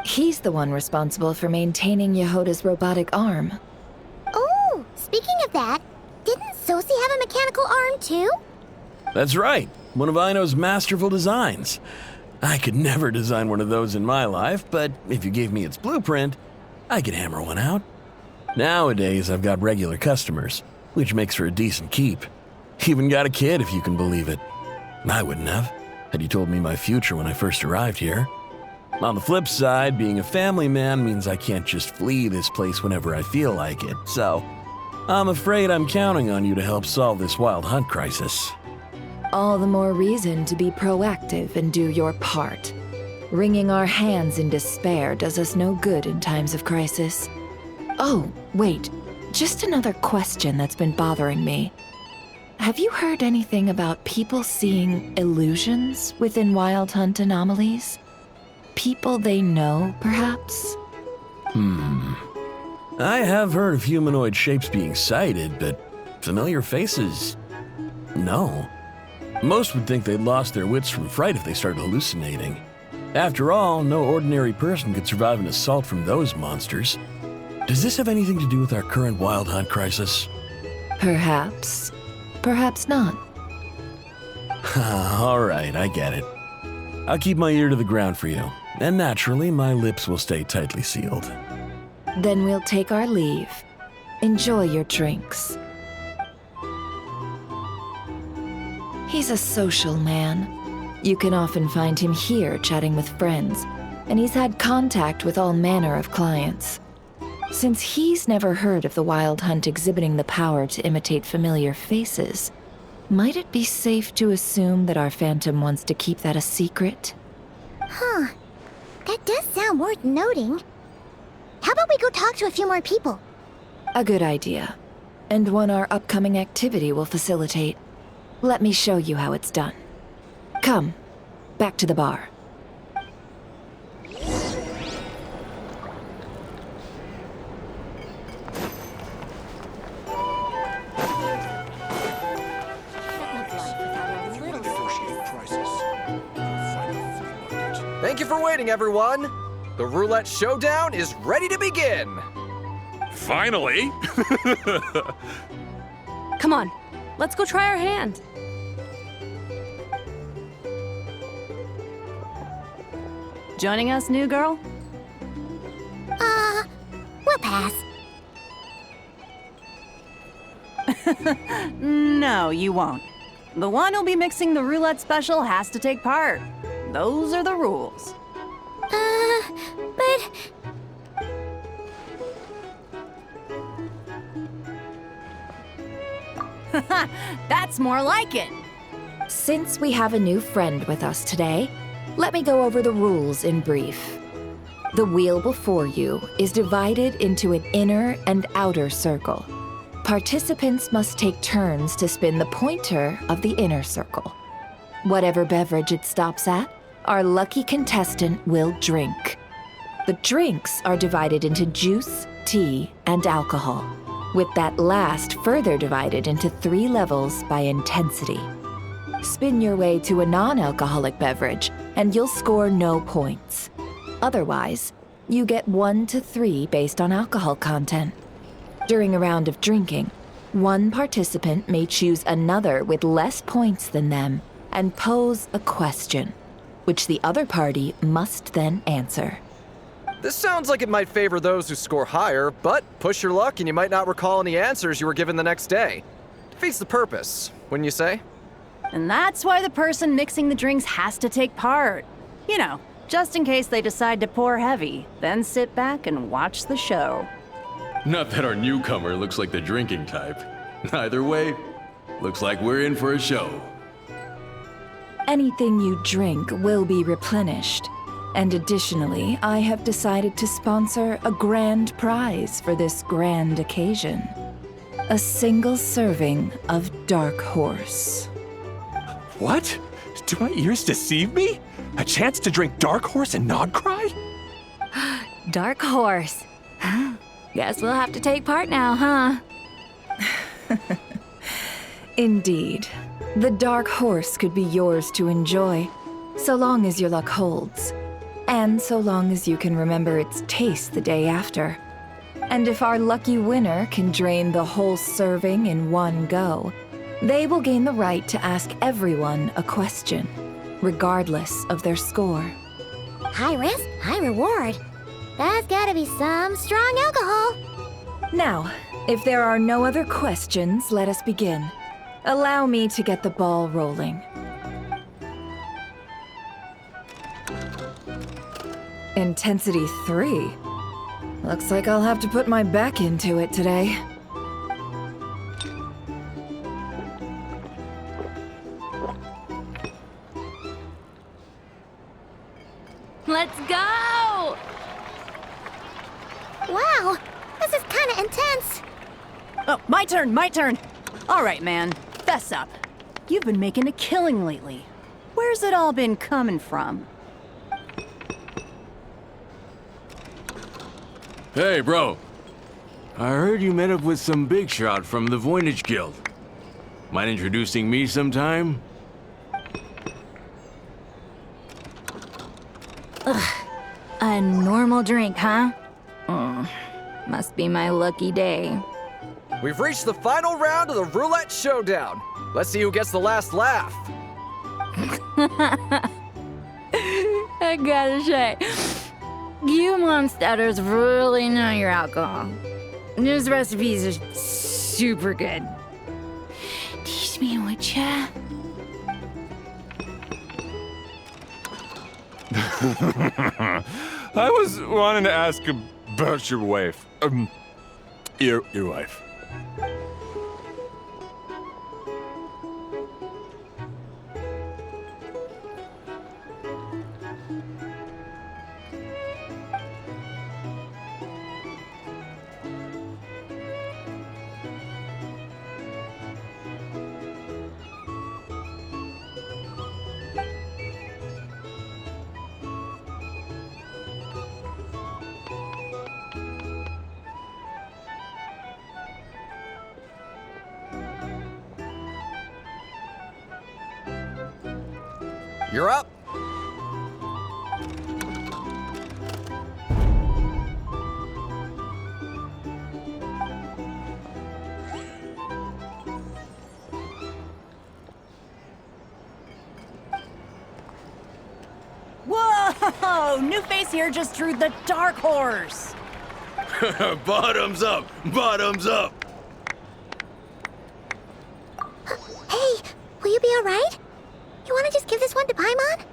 He's the one responsible for maintaining Yehoda's robotic arm. Oh, speaking of that, didn't Sosi have a mechanical arm too? That's right, one of Aino's masterful designs. I could never design one of those in my life, but if you gave me its blueprint, I could hammer one out. Nowadays, I've got regular customers, which makes for a decent keep. Even got a kid, if you can believe it. I wouldn't have, had you told me my future when I first arrived here. On the flip side, being a family man means I can't just flee this place whenever I feel like it, so I'm afraid I'm counting on you to help solve this wild hunt crisis. All the more reason to be proactive and do your part. Wringing our hands in despair does us no good in times of crisis. Oh, wait, just another question that's been bothering me. Have you heard anything about people seeing illusions within Wild Hunt anomalies? People they know, perhaps? I have heard of humanoid shapes being sighted, but familiar faces? No. Most would think they'd lost their wits from fright if they started hallucinating. After all, no ordinary person could survive an assault from those monsters. Does this have anything to do with our current Wild Hunt crisis? Perhaps. Perhaps not. All right, I get it. I'll keep my ear to the ground for you, and naturally, my lips will stay tightly sealed. Then we'll take our leave. Enjoy your drinks. He's a social man. You can often find him here chatting with friends, and he's had contact with all manner of clients. Since he's never heard of the Wild Hunt exhibiting the power to imitate familiar faces, might it be safe to assume that our Phantom wants to keep that a secret? Huh. That does sound worth noting. How about we go talk to a few more people? A good idea, and one our upcoming activity will facilitate. Let me show you how it's done. Come, back to the bar. Thank you for waiting, everyone. The roulette showdown is ready to begin. Finally! Come on, let's go try our hand. Joining us, new girl? We'll pass. No, you won't. The one who'll be mixing the roulette special has to take part. Those are the rules. But... That's more like it. Since we have a new friend with us today, let me go over the rules in brief. The wheel before you is divided into an inner and outer circle. Participants must take turns to spin the pointer of the inner circle. Whatever beverage it stops at, our lucky contestant will drink. The drinks are divided into juice, tea, and alcohol, with that last further divided into 3 levels by intensity. Spin your way to a non-alcoholic beverage, and you'll score no points. Otherwise, you get 1 to 3 based on alcohol content. During a round of drinking, one participant may choose another with less points than them and pose a question, which the other party must then answer. This sounds like it might favor those who score higher, but push your luck and you might not recall any answers you were given the next day. Defeats the purpose, wouldn't you say? And that's why the person mixing the drinks has to take part. You know, just in case they decide to pour heavy, then sit back and watch the show. Not that our newcomer looks like the drinking type. Either way, looks like we're in for a show. Anything you drink will be replenished. And additionally, I have decided to sponsor a grand prize for this grand occasion. A single serving of Dark Horse. What? Do my ears deceive me? A chance to drink Dark Horse and not cry? Dark Horse. Guess we'll have to take part now, huh? Indeed. The Dark Horse could be yours to enjoy, so long as your luck holds. And so long as you can remember its taste the day after. And if our lucky winner can drain the whole serving in one go, they will gain the right to ask everyone a question, regardless of their score. High risk, high reward. That's gotta be some strong alcohol. Now, if there are no other questions, let us begin. Allow me to get the ball rolling. Intensity 3. Looks like I'll have to put my back into it today. Let's go! Wow, this is kinda intense. Oh, my turn, my turn. All right, man, fess up. You've been making a killing lately. Where's it all been coming from? Hey, bro. I heard you met up with some big shot from the Voynich Guild. Mind introducing me sometime? A normal drink, huh? Must be my lucky day. We've reached the final round of the roulette showdown. Let's see who gets the last laugh. I gotta say, you monsters really know your alcohol. This recipes are super good. Teach me, would ya? I was wanting to ask about your wife. Your wife. You're up. Whoa! New face here just drew the dark horse. Bottoms up! Bottoms up! Hey, will you be alright? You wanna just give this one to Paimon?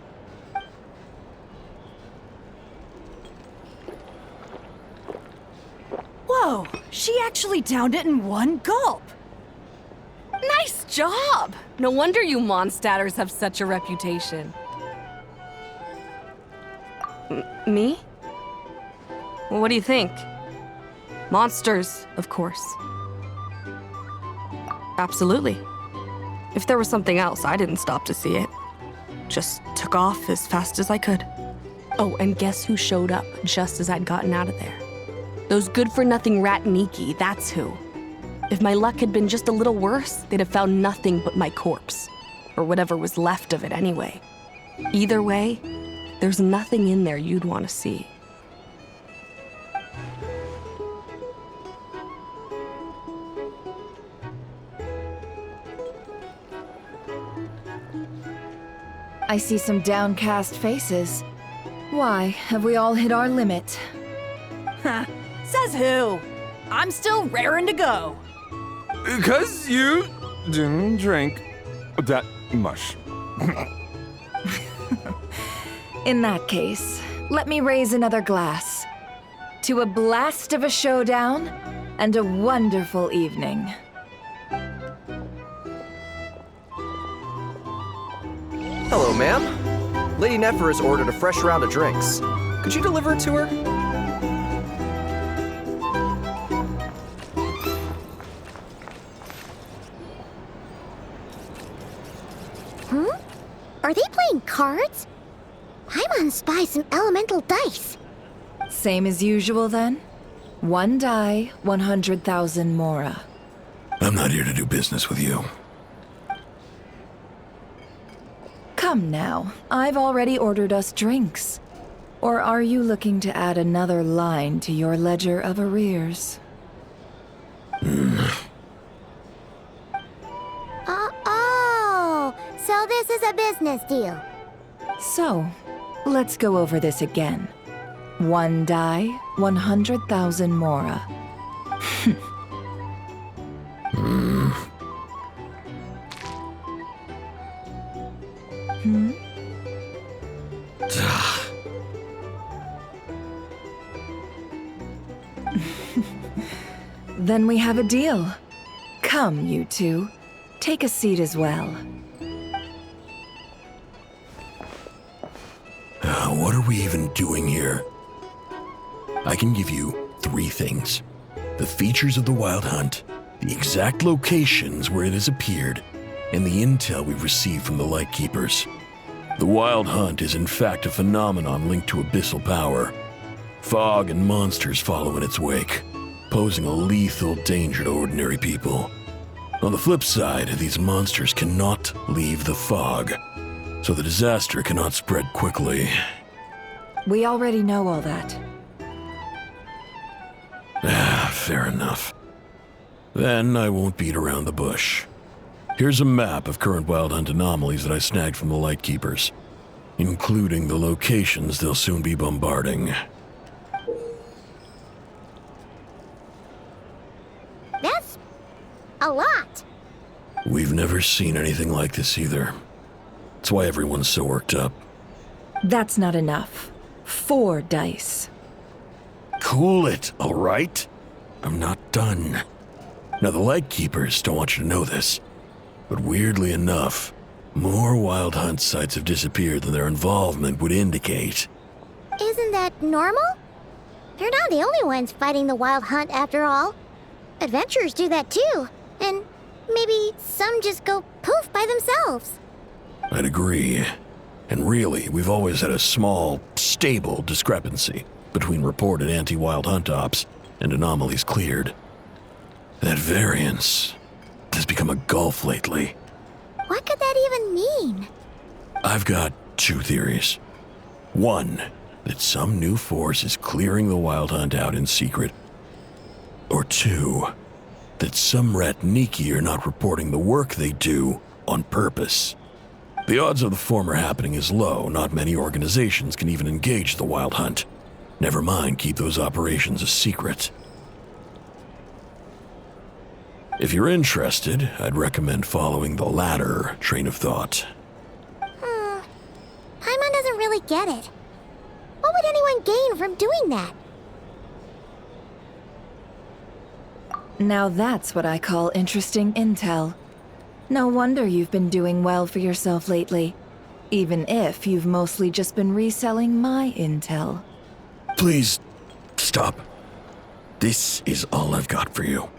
Whoa, she actually downed it in one gulp. Nice job! No wonder you monsters have such a reputation. Me? Well, what do you think? Monsters, of course. Absolutely. If there was something else, I didn't stop to see it. Just took off as fast as I could. Oh, and guess who showed up just as I'd gotten out of there? Those good-for-nothing rat Niki, that's who. If my luck had been just a little worse, they'd have found nothing but my corpse. Or whatever was left of it anyway. Either way, there's nothing in there you'd want to see. I see some downcast faces. Why, have we all hit our limit? Ha, says who? I'm still raring to go. Because you didn't drink that much. In that case, let me raise another glass. To a blast of a showdown and a wonderful evening. Hello, ma'am. Lady Nefer has ordered a fresh round of drinks. Could you deliver it to her? Are they playing cards? Paimon spies some elemental dice. Same as usual then? One die, 100,000 mora. I'm not here to do business with you. Come now, I've already ordered us drinks. Or are you looking to add another line to your ledger of arrears? Oh, so this is a business deal. So, let's go over this again. 1 die, 100,000 mora. Then we have a deal. Come, you two. Take a seat as well. What are we even doing here? I can give you 3 things. The features of the Wild Hunt, the exact locations where it has appeared, and the intel we've received from the Lightkeepers. The Wild Hunt is in fact a phenomenon linked to abyssal power. Fog and monsters follow in its wake, posing a lethal danger to ordinary people. On the flip side, these monsters cannot leave the fog, so the disaster cannot spread quickly. We already know all that. Fair enough. Then I won't beat around the bush. Here's a map of current Wild Hunt anomalies that I snagged from the Lightkeepers, including the locations they'll soon be bombarding. That's a lot. We've never seen anything like this either. That's why everyone's so worked up. That's not enough. 4 dice. Cool it, all right? I'm not done. Now, the Lightkeepers don't want you to know this, but weirdly enough, more Wild Hunt sites have disappeared than their involvement would indicate. Isn't that normal? They're not the only ones fighting the Wild Hunt after all. Adventurers do that too, and maybe some just go poof by themselves. I'd agree. And really, we've always had a small, stable discrepancy between reported anti-Wild Hunt ops and anomalies cleared. That variance has become a gulf lately. What could that even mean? I've got 2 theories. 1, that some new force is clearing the Wild Hunt out in secret. Or 2, that some Ratniki are not reporting the work they do on purpose. The odds of the former happening is low. Not many organizations can even engage the Wild Hunt. Never mind keep those operations a secret. If you're interested, I'd recommend following the latter train of thought. Paimon doesn't really get it. What would anyone gain from doing that? Now that's what I call interesting intel. No wonder you've been doing well for yourself lately, even if you've mostly just been reselling my intel. Please, stop. This is all I've got for you.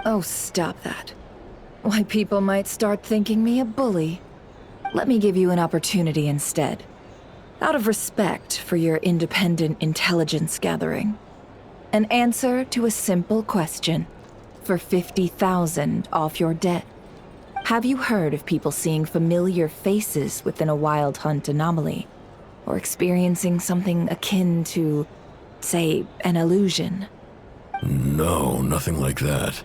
Oh, stop that. Why, people might start thinking me a bully. Let me give you an opportunity instead. Out of respect for your independent intelligence gathering. An answer to a simple question for 50,000 off your debt. Have you heard of people seeing familiar faces within a Wild Hunt anomaly? Or experiencing something akin to, say, an illusion? No, nothing like that.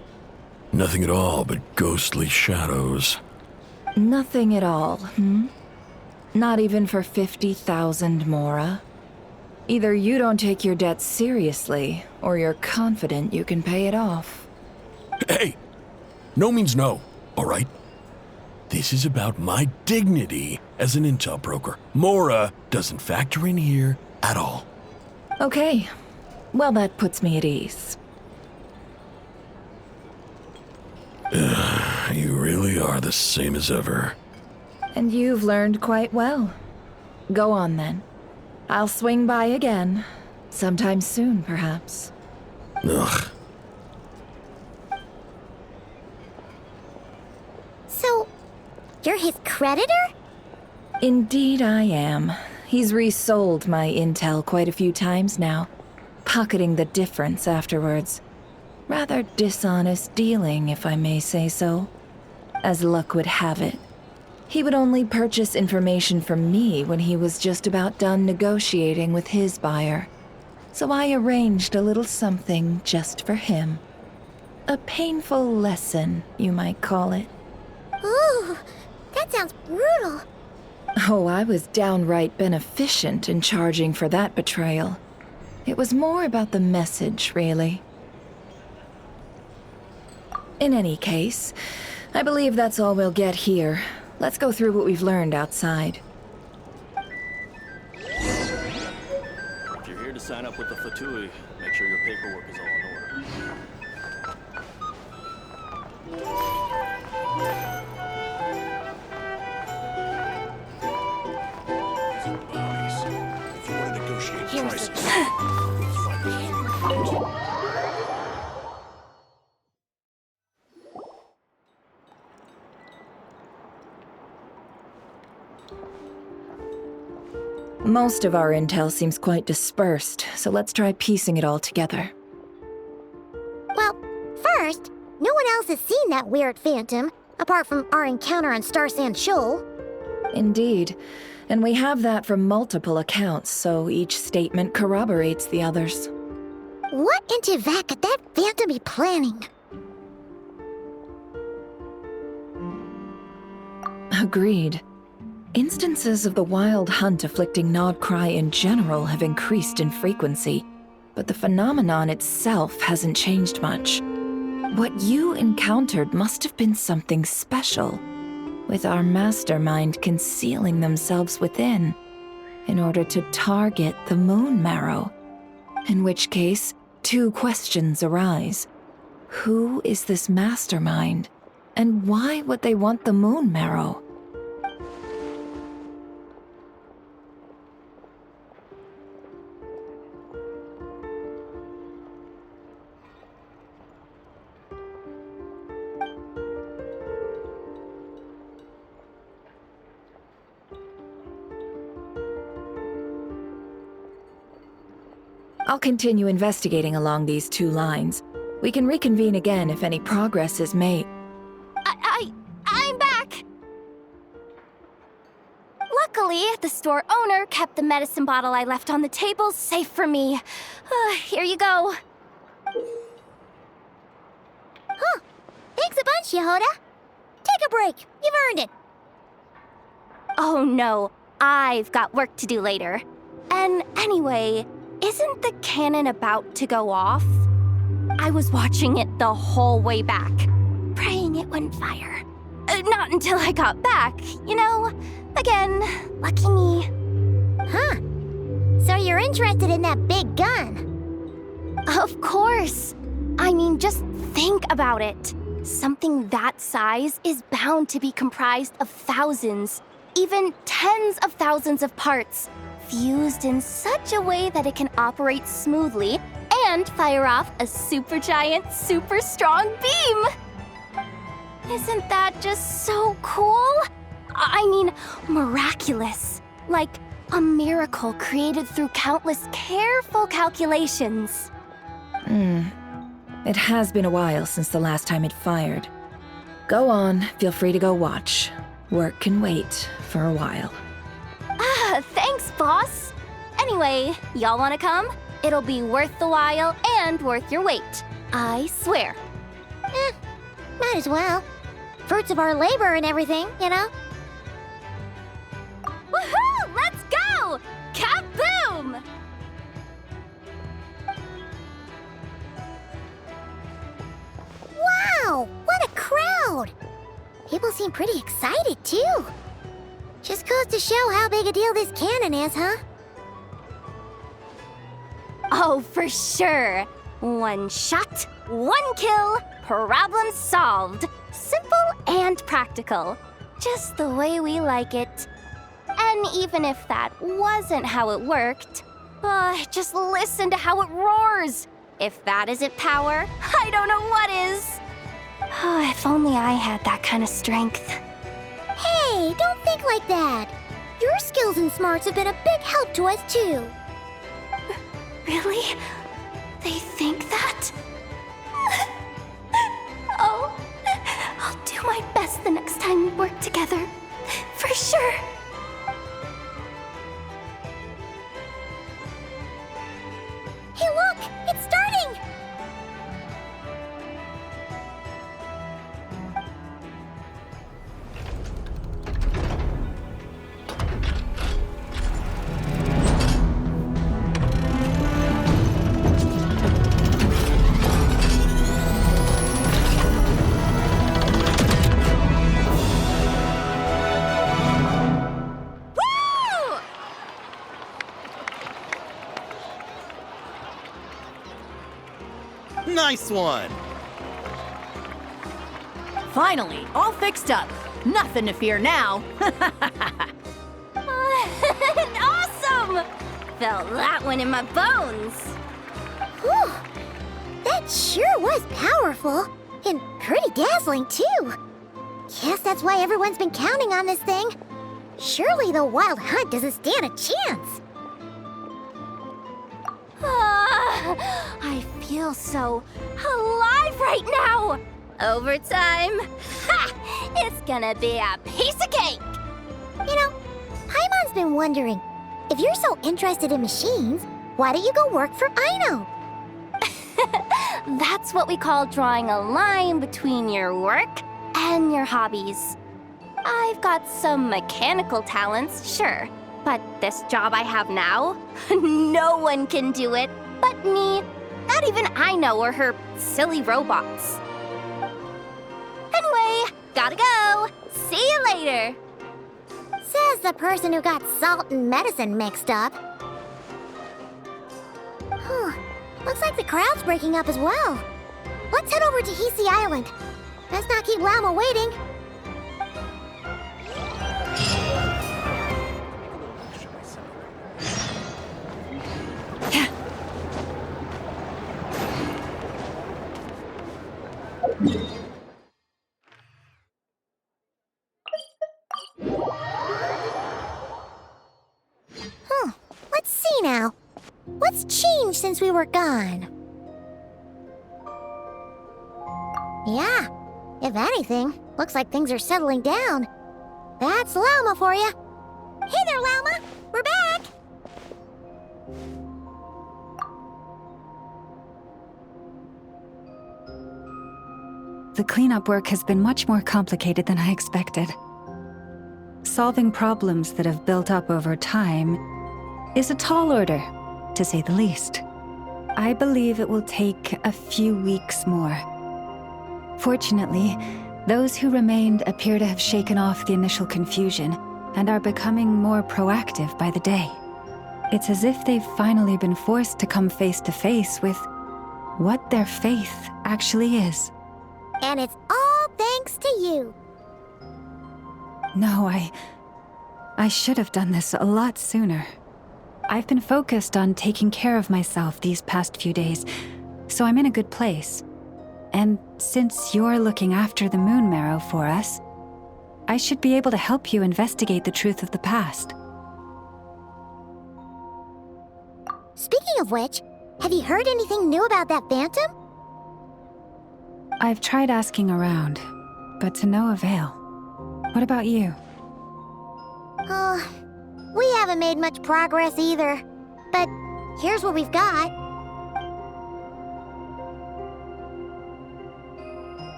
Nothing at all but ghostly shadows. Nothing at all, Not even for 50,000 mora? Either you don't take your debt seriously, or you're confident you can pay it off. Hey! No means no, all right? This is about my dignity as an intel broker. Mora doesn't factor in here at all. Okay. Well, that puts me at ease. You really are the same as ever. And you've learned quite well. Go on, then. I'll swing by again. Sometime soon, perhaps. Ugh. So, you're his creditor? Indeed I am. He's resold my intel quite a few times now, pocketing the difference afterwards. Rather dishonest dealing, if I may say so. As luck would have it, He would only purchase information from me when he was just about done negotiating with his buyer. So I arranged a little something just for him. A painful lesson, you might call it. Ooh, that sounds brutal. Oh, I was downright beneficent in charging for that betrayal. It was more about the message, really. In any case, I believe that's all we'll get here. Let's go through what we've learned outside. If you're here to sign up with the Fatui, make sure your paperwork is all in order. If you want to negotiate Here's prices, the- find the human. Most of our intel seems quite dispersed, so let's try piecing it all together. Well, first, no one else has seen that weird phantom, apart from our encounter on Star Sand Shoal. Indeed, and we have that from multiple accounts, so each statement corroborates the others. What in Tivat could that phantom be planning? Agreed. Instances of the wild hunt afflicting Nodcry in general have increased in frequency, but the phenomenon itself hasn't changed much. What you encountered must have been something special, with our mastermind concealing themselves within, in order to target the Moon Marrow. In which case, two questions arise. Who is this mastermind, and why would they want the Moon Marrow? I'll continue investigating along these two lines. We can reconvene again if any progress is made. I'm back! Luckily, the store owner kept the medicine bottle I left on the table safe for me. Here you go. Huh. Thanks a bunch, Yehoda. Take a break. You've earned it. Oh no, I've got work to do later. And anyway, isn't the cannon about to go off? I was watching it the whole way back, praying it wouldn't fire. Not until I got back, you know? Again, lucky me. Huh. So you're interested in that big gun? Of course. I mean, just think about it. Something that size is bound to be comprised of thousands, even tens of thousands of parts, fused in such a way that it can operate smoothly and fire off a supergiant, super strong beam! Isn't that just so cool? I mean, miraculous. Like a miracle created through countless careful calculations. It has been a while since the last time it fired. Go on, feel free to go watch. Work can wait for a while. Thanks, boss. Anyway, y'all wanna come? It'll be worth the while and worth your wait. I swear. Might as well. Fruits of our labor and everything, you know? Woohoo! Let's go! Kaboom! Wow! What a crowd! People seem pretty excited, too. Just goes to show how big a deal this cannon is, huh? Oh, for sure. One shot, one kill, problem solved. Simple and practical. Just the way we like it. And even if that wasn't how it worked, just listen to how it roars. If that isn't power, I don't know what is. If only I had that kind of strength. Hey, don't think like that. Your skills and smarts have been a big help to us, too. Really? They think that? Oh, I'll do my best the next time we work together. Sure. Hey, look! It's starting! Nice one! Finally, all fixed up. Nothing to fear now. Awesome! Felt that one in my bones. Whew! That sure was powerful. And pretty dazzling, too. Guess that's why everyone's been counting on this thing. Surely the Wild Hunt doesn't stand a chance. I feel so alive right now! Overtime? Ha! It's gonna be a piece of cake! You know, Paimon's been wondering, if you're so interested in machines, why don't you go work for Aino? That's what we call drawing a line between your work and your hobbies. I've got some mechanical talents, sure, but this job I have now, no one can do it but me. Not even Aino or her silly robots. Anyway, gotta go. See you later. Says the person who got salt and medicine mixed up. Looks like the crowd's breaking up as well. Let's head over to Hisi Island. Let's not keep Llama waiting. Let's see now. What's changed since we were gone? Yeah, if anything, looks like things are settling down. That's Llama for you. Hey there, Llama. We're back. The cleanup work has been much more complicated than I expected. Solving problems that have built up over time is a tall order, to say the least. I believe it will take a few weeks more. Fortunately, those who remained appear to have shaken off the initial confusion and are becoming more proactive by the day. It's as if they've finally been forced to come face to face with what their faith actually is. And it's all thanks to you. No, I should have done this a lot sooner. I've been focused on taking care of myself these past few days, so I'm in a good place. And since you're looking after the moon marrow for us, I should be able to help you investigate the truth of the past. Speaking of which, have you heard anything new about that phantom? I've tried asking around, but to no avail. What about you? We haven't made much progress either. But here's what we've got.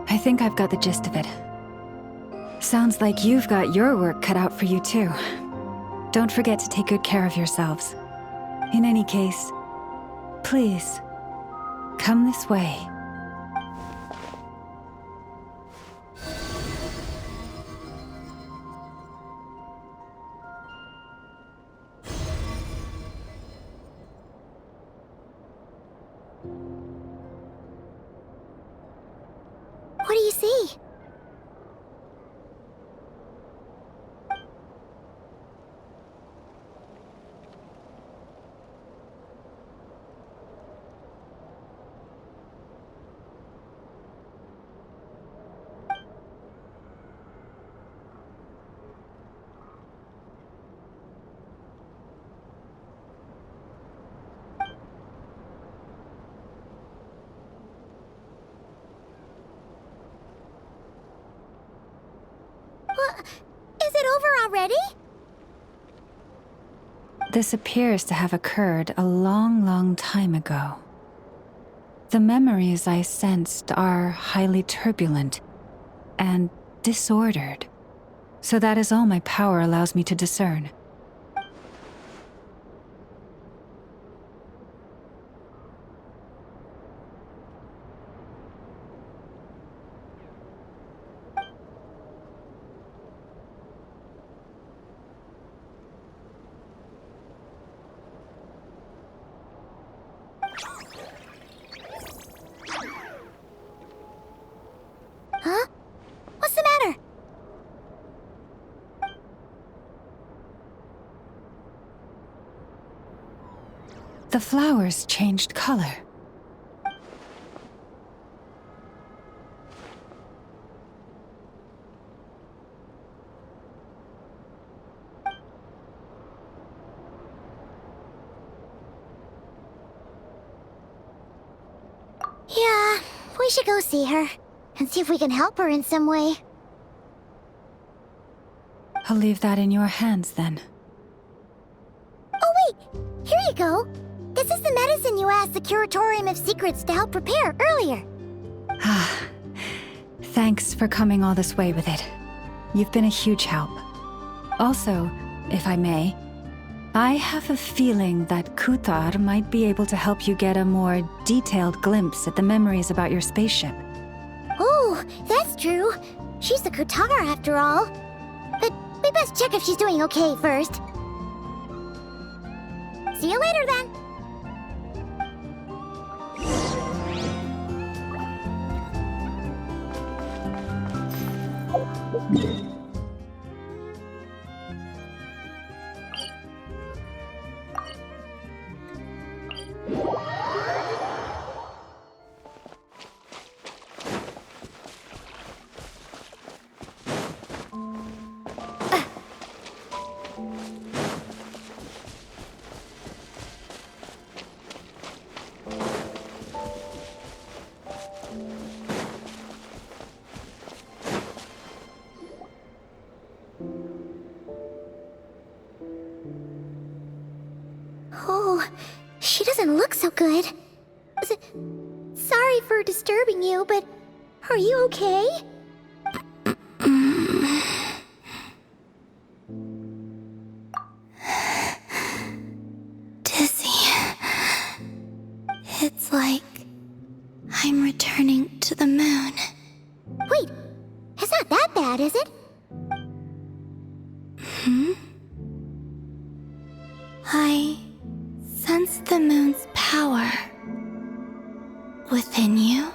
I think I've got the gist of it. Sounds like you've got your work cut out for you too. Don't forget to take good care of yourselves. In any case, please, come this way. What do you see? Is it over already? This appears to have occurred a long, long time ago. The memories I sensed are highly turbulent and disordered. So that is all my power allows me to discern. Huh? What's the matter? The flowers changed color. Yeah, we should go see her and see if we can help her in some way. I'll leave that in your hands then. Oh wait, here you go. This is the medicine you asked the Curatorium of Secrets to help prepare earlier. Ah, thanks for coming all this way with it. You've been a huge help. Also, if I may, I have a feeling that Kuthar might be able to help you get a more detailed glimpse at the memories about your spaceship. Oh, that's true. She's the Kutara after all. But we best check if she's doing okay first. See you later then. Oh, she doesn't look so good. Sorry for disturbing you, but are you okay? Dizzy. It's like I'm returning to the moon. Wait, it's not that bad, is it? I sense the moon's power within you.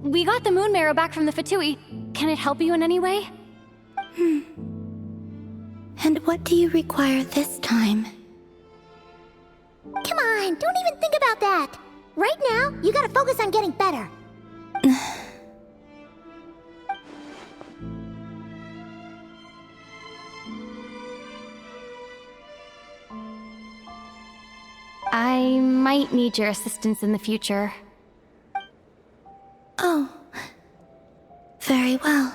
We got the moon marrow back from the Fatui. Can it help you in any way? And what do you require this time? Come on, don't even think about that. Right now, you gotta focus on getting better. I might need your assistance in the future. Oh. Very well.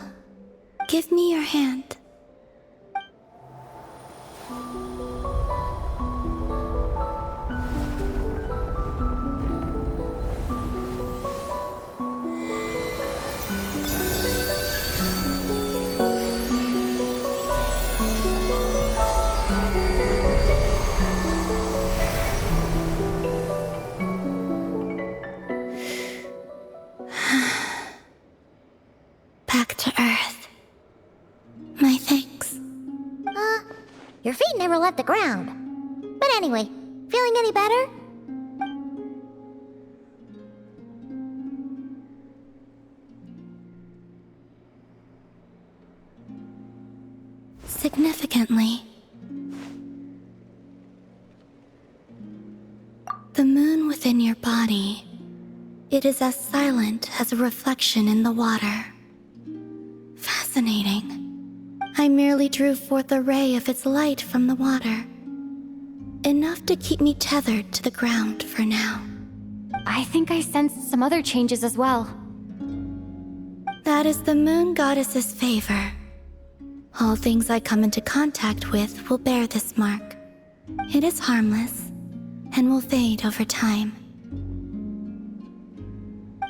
Give me your hand. Back to Earth. My thanks. Your feet never left the ground. But anyway, feeling any better? Significantly. The moon within your body, it is as silent as a reflection in the water. Fascinating. I merely drew forth a ray of its light from the water. Enough to keep me tethered to the ground for now. I think I sensed some other changes as well. That is the moon goddess's favor. All things I come into contact with will bear this mark. It is harmless and will fade over time.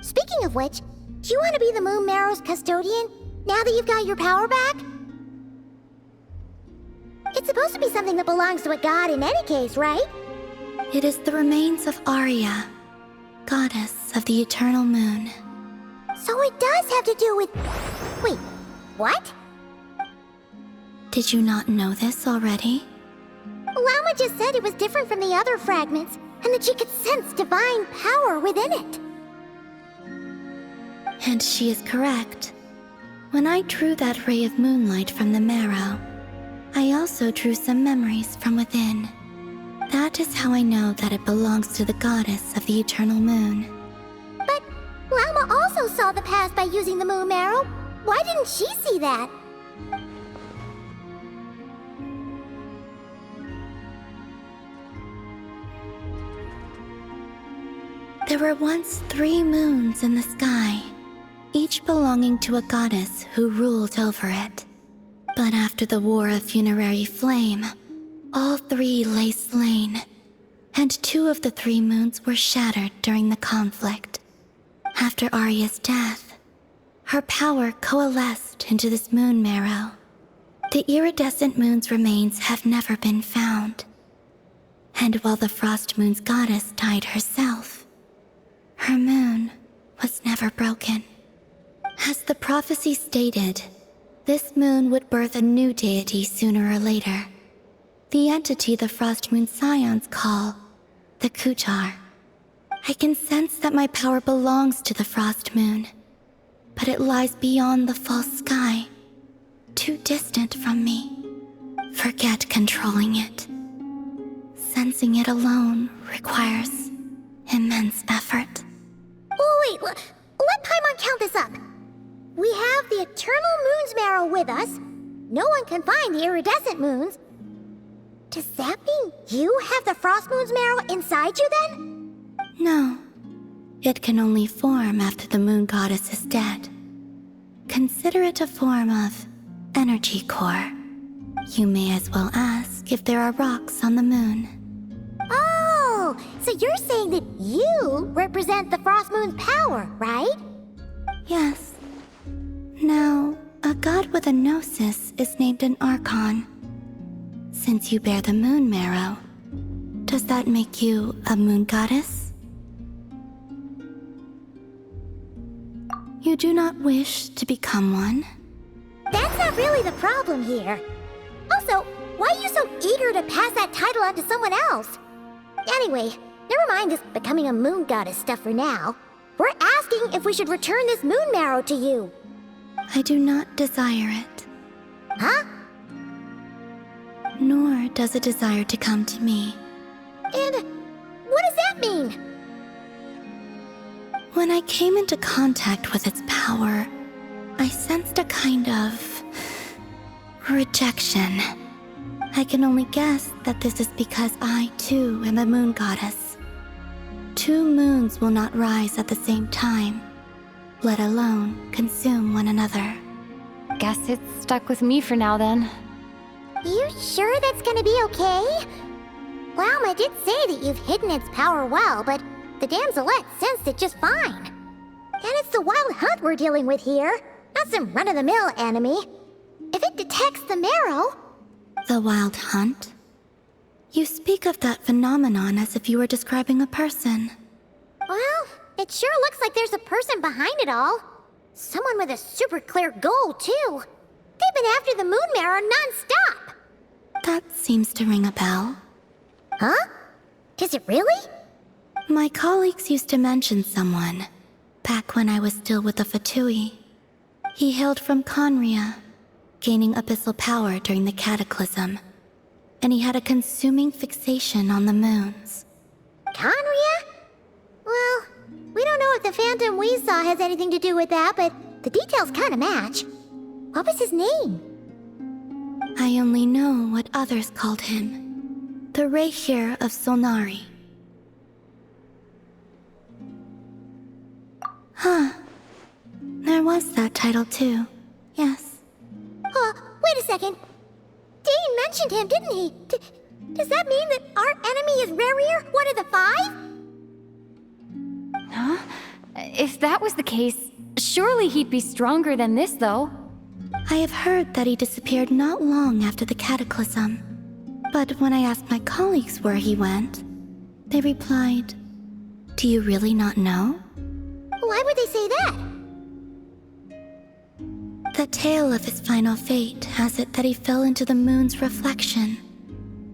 Speaking of which, do you want to be the Moon Marrow's custodian now that you've got your power back? It's supposed to be something that belongs to a god in any case, right? It is the remains of Arya, goddess of the eternal moon. So it does have to do with... Wait, what? Did you not know this already? Lama just said it was different from the other fragments, and that she could sense divine power within it. And she is correct. When I drew that ray of moonlight from the marrow, I also drew some memories from within. That is how I know that it belongs to the goddess of the eternal moon. But Lama also saw the past by using the moon marrow. Why didn't she see that? There were once 3 moons in the sky, each belonging to a goddess who ruled over it. But after the War of Funerary Flame, all 3 lay slain, and 2 of the 3 moons were shattered during the conflict. After Arya's death, her power coalesced into this moon marrow. The iridescent moon's remains have never been found. And while the Frost Moon's goddess died herself, her moon was never broken. As the prophecy stated, this moon would birth a new deity sooner or later. The entity the Frost Moon Scions call the Kutar. I can sense that my power belongs to the Frost Moon, but it lies beyond the false sky, too distant from me. Forget controlling it. Sensing it alone requires immense effort. Oh, wait, let Paimon count this up. We have the Eternal Moon's marrow with us. No one can find the iridescent moons. Does that mean you have the Frost Moon's marrow inside you then? No. It can only form after the moon goddess is dead. Consider it a form of energy core. You may as well ask if there are rocks on the moon. Oh, so you're saying that you represent the Frost Moon's power, right? Yes. Now, a god with a gnosis is named an Archon. Since you bear the moon marrow, does that make you a moon goddess? You do not wish to become one? That's not really the problem here. Also, why are you so eager to pass that title on to someone else? Anyway, never mind this becoming a moon goddess stuff for now. We're asking if we should return this moon marrow to you. I do not desire it. Huh? Nor does it desire to come to me. And what does that mean? When I came into contact with its power, I sensed a kind of rejection. I can only guess that this is because I, too, am a moon goddess. 2 moons will not rise at the same time, let alone consume one another. Guess it's stuck with me for now then. You sure that's gonna be okay? Lama did say that you've hidden its power well, but the damselette sensed it just fine. And it's the wild hunt we're dealing with here, not some run-of-the-mill enemy. If it detects the marrow... The wild hunt? You speak of that phenomenon as if you were describing a person. Well, it sure looks like there's a person behind it all. Someone with a super clear goal, too. They've been after the moon marrow non-stop. That seems to ring a bell. Huh? Does it really? My colleagues used to mention someone, back when I was still with the Fatui. He hailed from Conria, gaining abyssal power during the Cataclysm, and he had a consuming fixation on the moons. Conria? Well, we don't know if the phantom we saw has anything to do with that, but the details kind of match. What was his name? I only know what others called him. The Rehir of Solnari. Huh. There was that title too. Yes. wait a second. Dane mentioned him, didn't he? Does that mean that our enemy is Rarier, one of the 5? Huh? If that was the case, surely he'd be stronger than this, though. I have heard that he disappeared not long after the cataclysm. But when I asked my colleagues where he went, they replied, "Do you really not know?" Why would they say that? The tale of his final fate has it that he fell into the moon's reflection,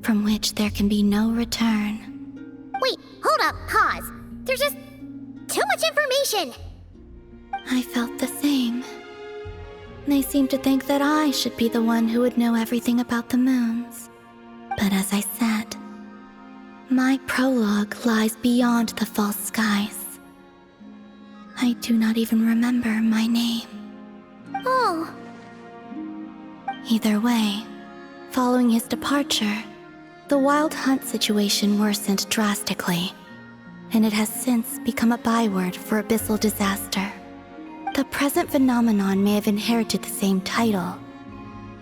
from which there can be no return. Wait, hold up, pause. There's just too much information. I felt the same. They seemed to think that I should be the one who would know everything about the moons. But as I said, my prologue lies beyond the false skies. I do not even remember my name. Oh. Either way, following his departure, the Wild Hunt situation worsened drastically, and it has since become a byword for abyssal disaster. The present phenomenon may have inherited the same title,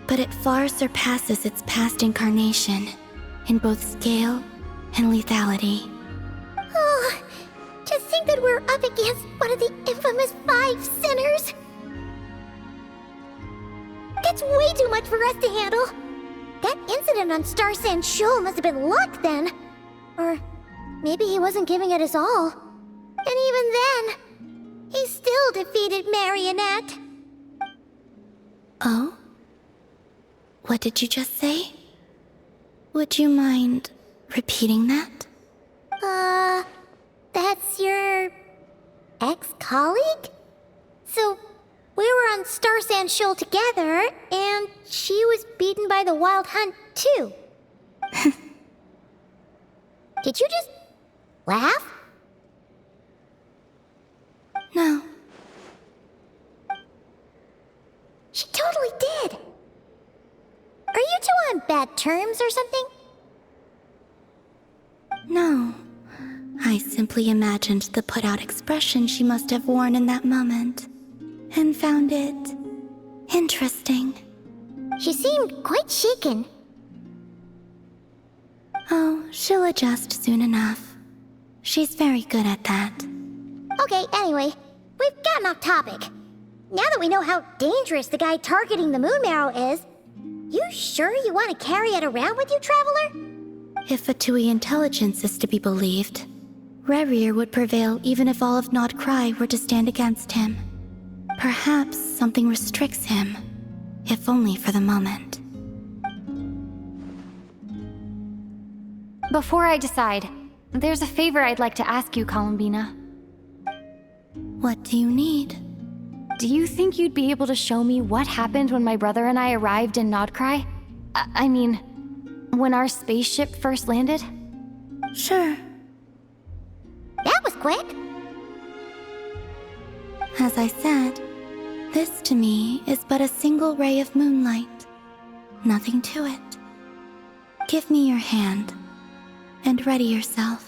but it far surpasses its past incarnation in both scale and lethality. Oh, to think that we're up against one of the infamous 5 sinners. That's way too much for us to handle. That incident on Star Sand Shoal must have been luck then. Or maybe he wasn't giving it his all. And even then, he still defeated Marionette. Oh? What did you just say? Would you mind repeating that? That's your ex-colleague? So, we were on Star Sand Shoal together, and she was beaten by the Wild Hunt, too. Did you just laugh? No. She totally did. Are you two on bad terms or something? No. I simply imagined the put-out expression she must have worn in that moment, and found it interesting. She seemed quite shaken. Oh, she'll adjust soon enough. She's very good at that. Okay, anyway, we've gotten off topic. Now that we know how dangerous the guy targeting the moon marrow is, you sure you want to carry it around with you, Traveler? If Fatui intelligence is to be believed, Rarier would prevail even if all of Nod Cry were to stand against him. Perhaps something restricts him, if only for the moment. Before I decide, there's a favor I'd like to ask you, Columbina. What do you need? Do you think you'd be able to show me what happened when my brother and I arrived in Nodcry? I mean, when our spaceship first landed? Sure. That was quick. As I said, this to me is but a single ray of moonlight. Nothing to it. Give me your hand, and ready yourself.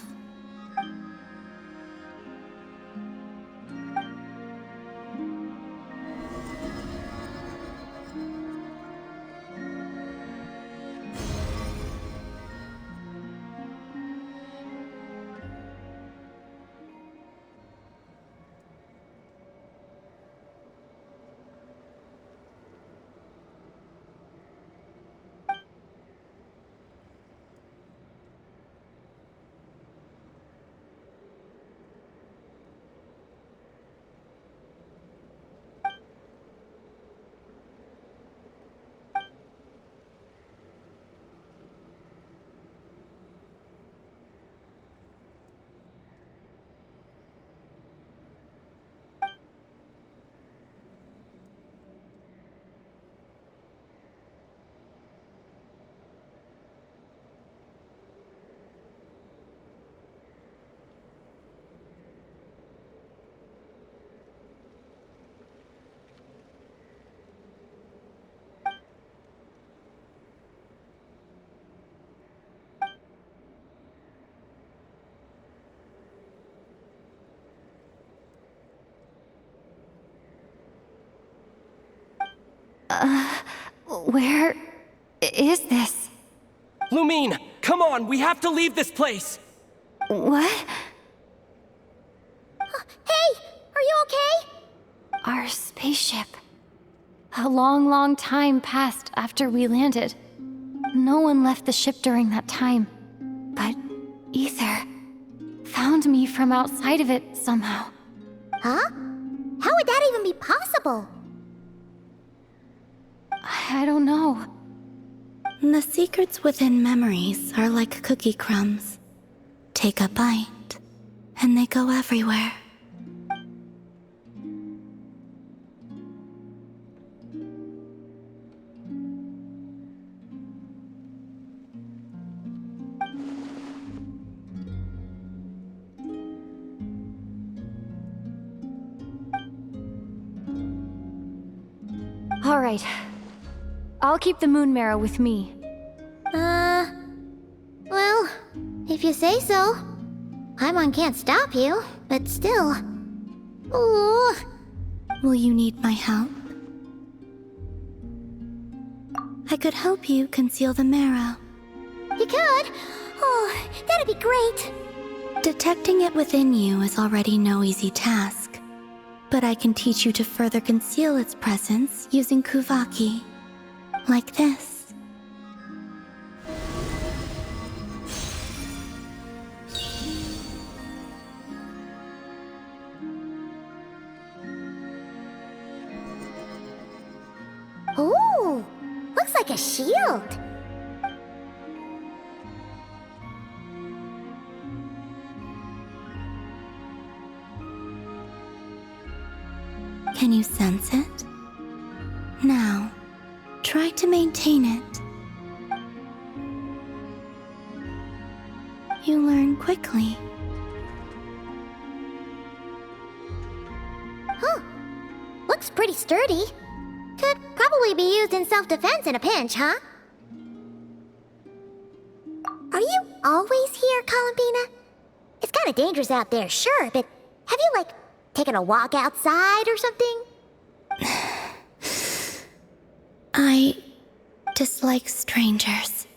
Where is this? Lumine, come on, we have to leave this place! What? Hey, are you okay? Our spaceship. A long, long time passed after we landed. No one left the ship during that time. But Ether found me from outside of it somehow. Huh? How would that even be possible? I don't know. The secrets within memories are like cookie crumbs. Take a bite, and they go everywhere. All right. I'll keep the moon marrow with me. Well, if you say so. Paimon can't stop you, but still. Ooh. Will you need my help? I could help you conceal the marrow. You could? Oh, that'd be great. Detecting it within you is already no easy task, but I can teach you to further conceal its presence using Kuvaki. Like this. Ooh, looks like a shield. Can you sense it? Now, try to maintain it. You learn quickly. Huh. Looks pretty sturdy. Could probably be used in self-defense in a pinch, huh? Are you always here, Columbina? It's kind of dangerous out there, sure, but have you, like, taken a walk outside or something? I dislike strangers.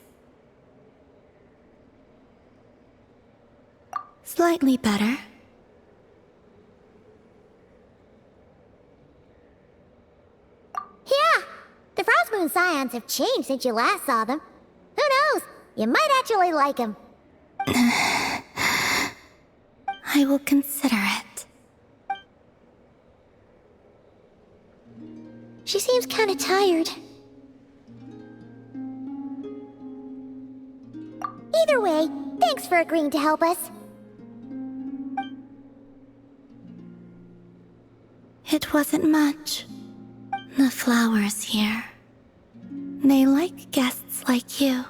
Slightly better. Yeah, the Frostmoon Scions have changed since you last saw them. Who knows? You might actually like them. I will consider it. She seems kind of tired. Either way, thanks for agreeing to help us. It wasn't much. The flowers here. They like guests like you.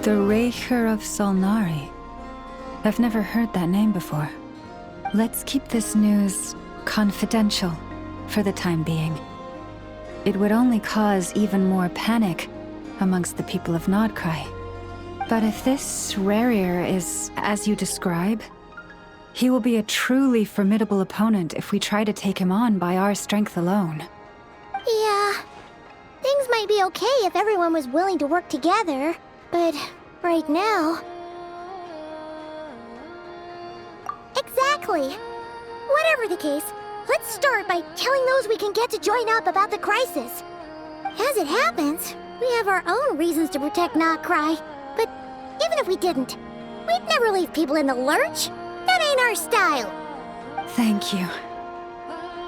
The Raker of Solnari. I've never heard that name before. Let's keep this news confidential for the time being. It would only cause even more panic amongst the people of Nodcry. But if this Rarier is as you describe, he will be a truly formidable opponent if we try to take him on by our strength alone. Yeah, things might be okay if everyone was willing to work together, but right now... Exactly. Whatever the case, let's start by telling those we can get to join up about the crisis. As it happens, we have our own reasons to protect Nodcry, but even if we didn't, we'd never leave people in the lurch. That ain't our style. Thank you.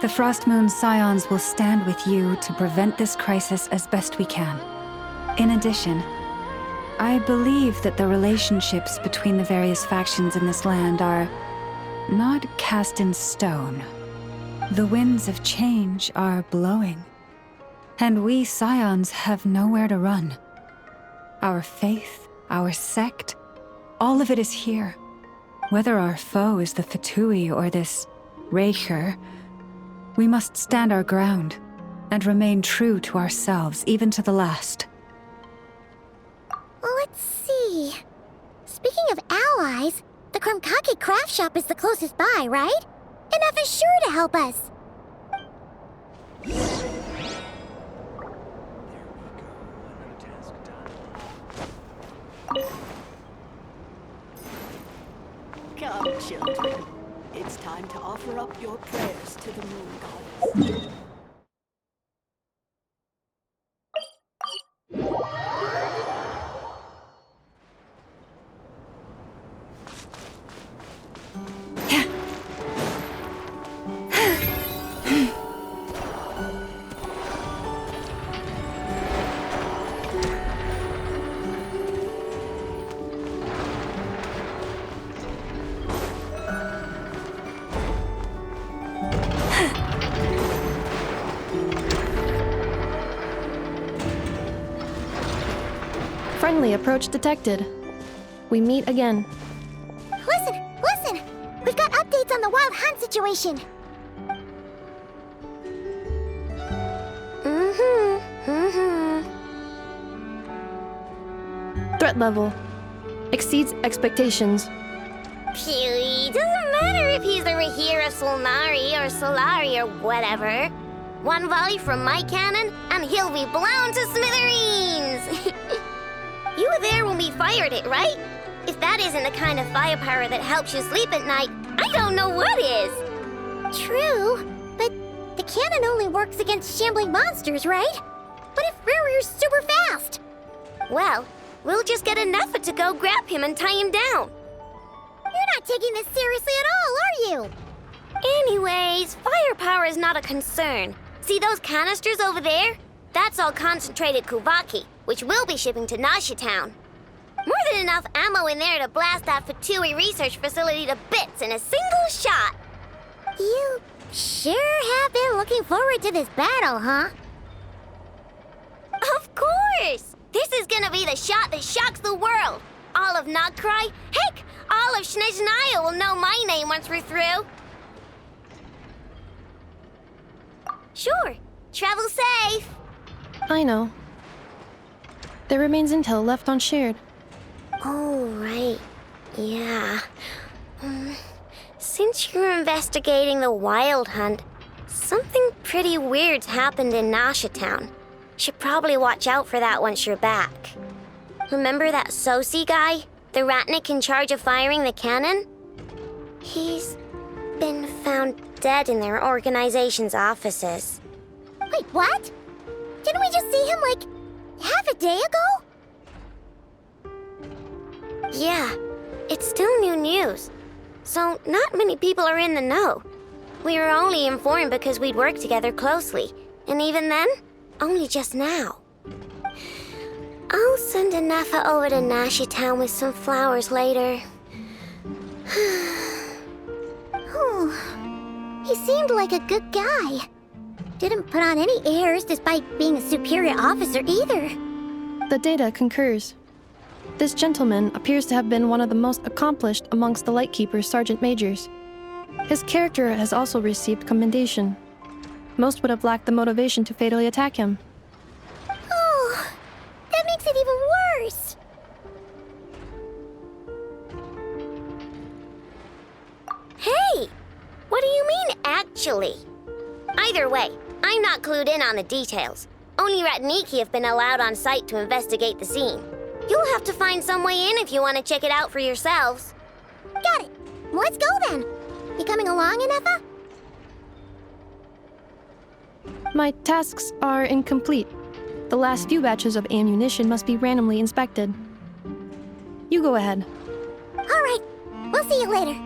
The Frostmoon Scions will stand with you to prevent this crisis as best we can. In addition, I believe that the relationships between the various factions in this land are not cast in stone. The winds of change are blowing, and we Scions have nowhere to run. Our faith, our sect, all of it is here. Whether our foe is the Fatui or this Raker, we must stand our ground and remain true to ourselves, even to the last. Let's see. Speaking of allies, the Krumkake craft shop is the closest by, right? Enough is sure to help us. Come, children. It's time to offer up your prayers to the moon goddess. Friendly approach detected. We meet again. Listen! We've got updates on the wild hunt situation. Threat level exceeds expectations. Phew, doesn't matter if he's the Rahira Solnari or Solari or whatever. One volley from my cannon, and he'll be blown to smithereens! You were there when we fired it, right? If that isn't the kind of firepower that helps you sleep at night, I don't know what is! True, but the cannon only works against shambling monsters, right? What if Rarir's super fast? Well, we'll just get an effort to go grab him and tie him down. You're not taking this seriously at all, are you? Anyways, firepower is not a concern. See those canisters over there? That's all concentrated Kuvaki, which we'll be shipping to Nasha Town. More than enough ammo in there to blast that Fatui research facility to bits in a single shot. You sure have been looking forward to this battle, huh? Of course! This is gonna be the shot that shocks the world. All of Nodcry, heck, all of Snezhnaya will know my name once we're through. Sure, travel safe. I know. There remains intel left unshared. Oh, right. Yeah. Since you're investigating the wild hunt, something pretty weird's happened in Nasha Town. Should probably watch out for that once you're back. Remember that Sosi guy? The Ratnik in charge of firing the cannon? He's been found dead in their organization's offices. Wait, what? Didn't we just see him, like, half a day ago? Yeah, it's still new news. So not many people are in the know. We were only informed because we'd worked together closely. And even then, only just now. I'll send Anafa over to Nasha Town with some flowers later. Oh, he seemed like a good guy. Didn't put on any airs despite being a superior officer either. The data concurs. This gentleman appears to have been one of the most accomplished amongst the Lightkeeper's sergeant majors. His character has also received commendation. Most would have lacked the motivation to fatally attack him. Oh, that makes it even worse. Hey, what do you mean, actually? Either way, I'm not clued in on the details. Only Ratniki have been allowed on site to investigate the scene. You'll have to find some way in if you want to check it out for yourselves. Got it. Let's go then. You coming along, Inefa? My tasks are incomplete. The last few batches of ammunition must be randomly inspected. You go ahead. All right. We'll see you later.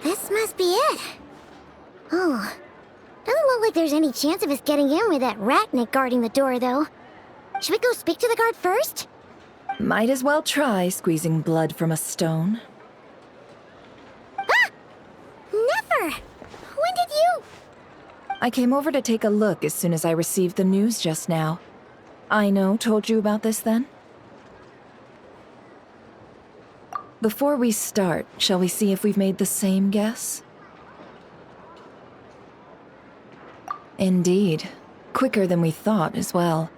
This must be it. Oh, doesn't look like there's any chance of us getting in with that Ratnik guarding the door, though. Should we go speak to the guard first? Might as well try squeezing blood from a stone. Ah! Never! When did you... I came over to take a look as soon as I received the news just now. Aino told you about this then? Before we start, shall we see if we've made the same guess? Indeed. Quicker than we thought as well.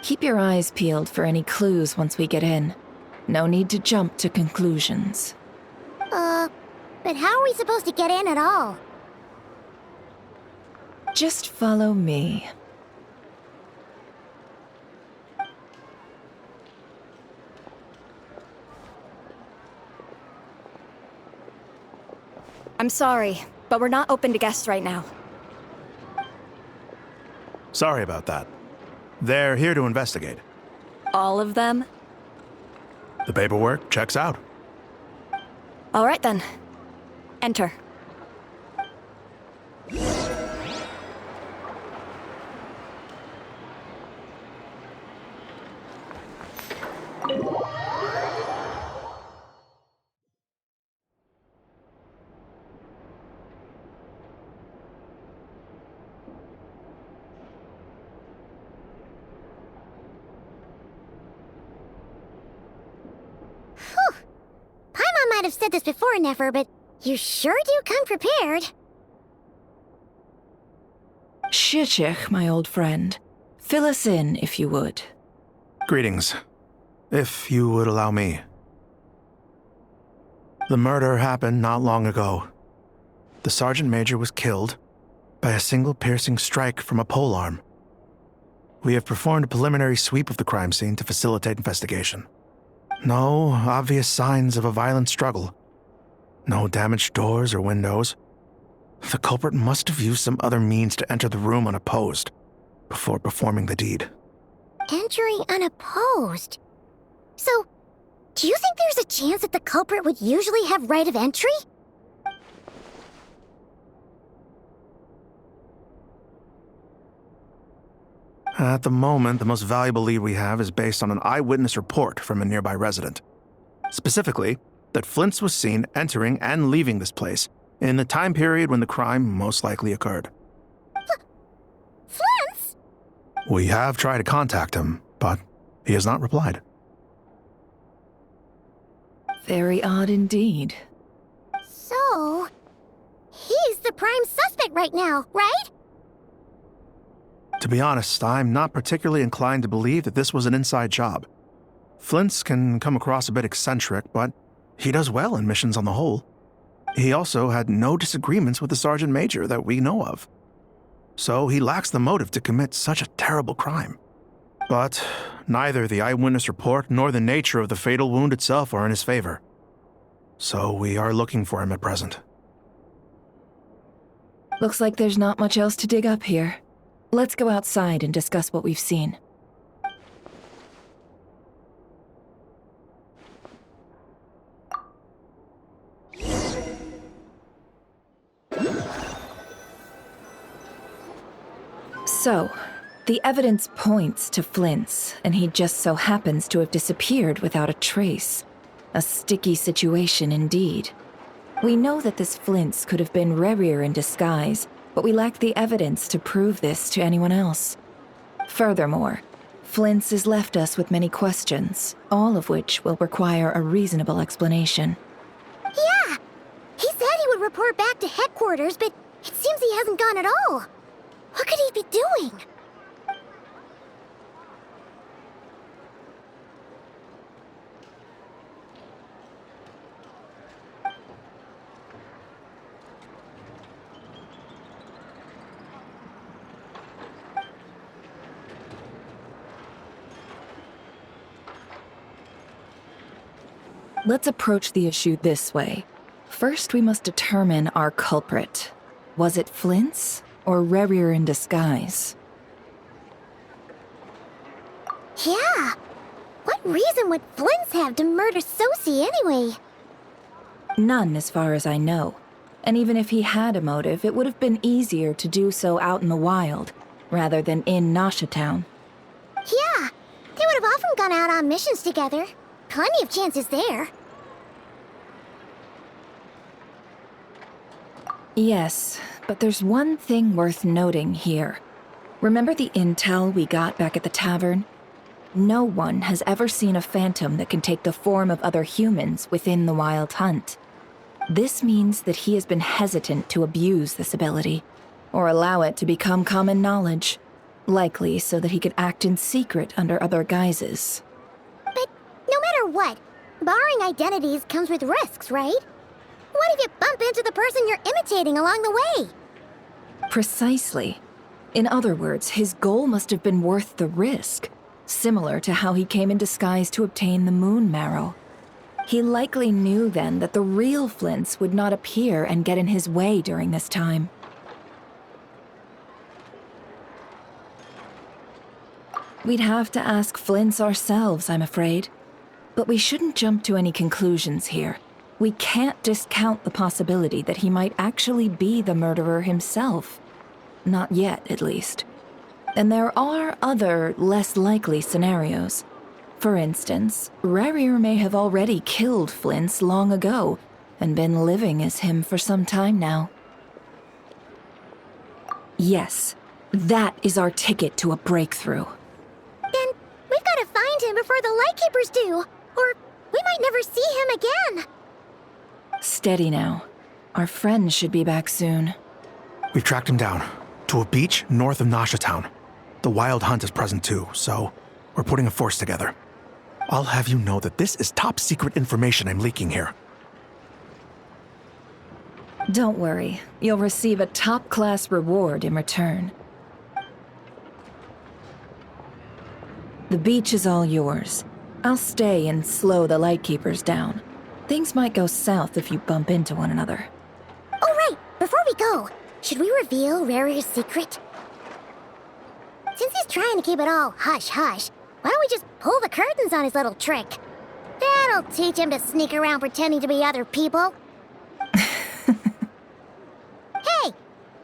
Keep your eyes peeled for any clues once we get in. No need to jump to conclusions. But how are we supposed to get in at all? Just follow me. I'm sorry, but we're not open to guests right now. Sorry about that. They're here to investigate. All of them? The paperwork checks out. All right then. Enter. Paimon might have said this before, Nefer, but you sure do come prepared. Shishich, my old friend. Fill us in, if you would. Greetings. If you would allow me. The murder happened not long ago. The Sergeant Major was killed by a single piercing strike from a polearm. We have performed a preliminary sweep of the crime scene to facilitate investigation. No obvious signs of a violent struggle. No damaged doors or windows. The culprit must have used some other means to enter the room unopposed before performing the deed. Entering unopposed? So, do you think there's a chance that the culprit would usually have right of entry? At the moment, the most valuable lead we have is based on an eyewitness report from a nearby resident. Specifically, that Flint's was seen entering and leaving this place in the time period when the crime most likely occurred. Flint's? We have tried to contact him, but he has not replied. Very odd indeed. So, he's the prime suspect right now, right? To be honest, I'm not particularly inclined to believe that this was an inside job. Flint's can come across a bit eccentric, but he does well in missions on the whole. He also had no disagreements with the Sergeant Major that we know of. So he lacks the motive to commit such a terrible crime. But neither the eyewitness report nor the nature of the fatal wound itself are in his favor. So we are looking for him at present. Looks like there's not much else to dig up here. Let's go outside and discuss what we've seen. So, the evidence points to Flint's, and he just so happens to have disappeared without a trace. A sticky situation indeed. We know that this Flint's could have been Rerir in disguise, but we lack the evidence to prove this to anyone else. Furthermore, Flint's has left us with many questions, all of which will require a reasonable explanation. Yeah! He said he would report back to headquarters, but it seems he hasn't gone at all. What could he be doing? Let's approach the issue this way. First, we must determine our culprit. Was it Flint's or Rerir in disguise? Yeah! What reason would Flint's have to murder Sosie anyway? None, as far as I know. And even if he had a motive, it would have been easier to do so out in the wild, rather than in Nasha Town. Yeah! They would have often gone out on missions together. Plenty of chances there. Yes, but there's one thing worth noting here. Remember the intel we got back at the tavern? No one has ever seen a phantom that can take the form of other humans within the Wild Hunt. This means that he has been hesitant to abuse this ability, or allow it to become common knowledge, likely so that he could act in secret under other guises. But no matter what, barring identities comes with risks, right? What if you bump into the person you're imitating along the way? Precisely. In other words, his goal must have been worth the risk, similar to how he came in disguise to obtain the moon marrow. He likely knew then that the real Flint's would not appear and get in his way during this time. We'd have to ask Flint's ourselves, I'm afraid. But we shouldn't jump to any conclusions here. We can't discount the possibility that he might actually be the murderer himself. Not yet, at least. And there are other, less likely scenarios. For instance, Rerir may have already killed Flint's long ago, and been living as him for some time now. Yes, that is our ticket to a breakthrough. Then we've got to find him before the Lightkeepers do, or we might never see him again. Steady now. Our friend should be back soon. We've tracked him down to a beach north of Nasha Town. The Wild Hunt is present too, so we're putting a force together. I'll have you know that this is top secret information I'm leaking here. Don't worry, you'll receive a top-class reward in return. The beach is all yours. I'll stay and slow the Lightkeepers down. Things might go south if you bump into one another. Oh right, before we go, should we reveal Rerir's secret? Since he's trying to keep it all hush-hush, why don't we just pull the curtains on his little trick? That'll teach him to sneak around pretending to be other people. Hey,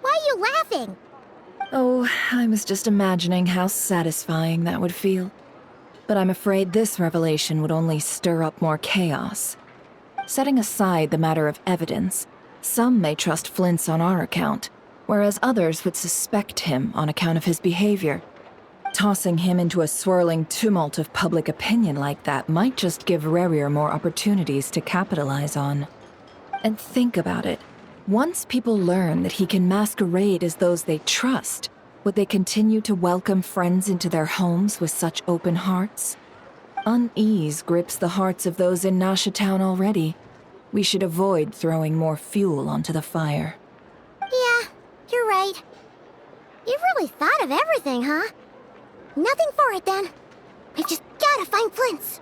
why are you laughing? Oh, I was just imagining how satisfying that would feel. But I'm afraid this revelation would only stir up more chaos. Setting aside the matter of evidence, some may trust Flint's on our account, whereas others would suspect him on account of his behavior. Tossing him into a swirling tumult of public opinion like that might just give Rerir more opportunities to capitalize on. And think about it. Once people learn that he can masquerade as those they trust, would they continue to welcome friends into their homes with such open hearts? Unease grips the hearts of those in Nasha Town already. We should avoid throwing more fuel onto the fire. Yeah, you're right. You've really thought of everything, huh? Nothing for it then. We've just gotta find Flint's.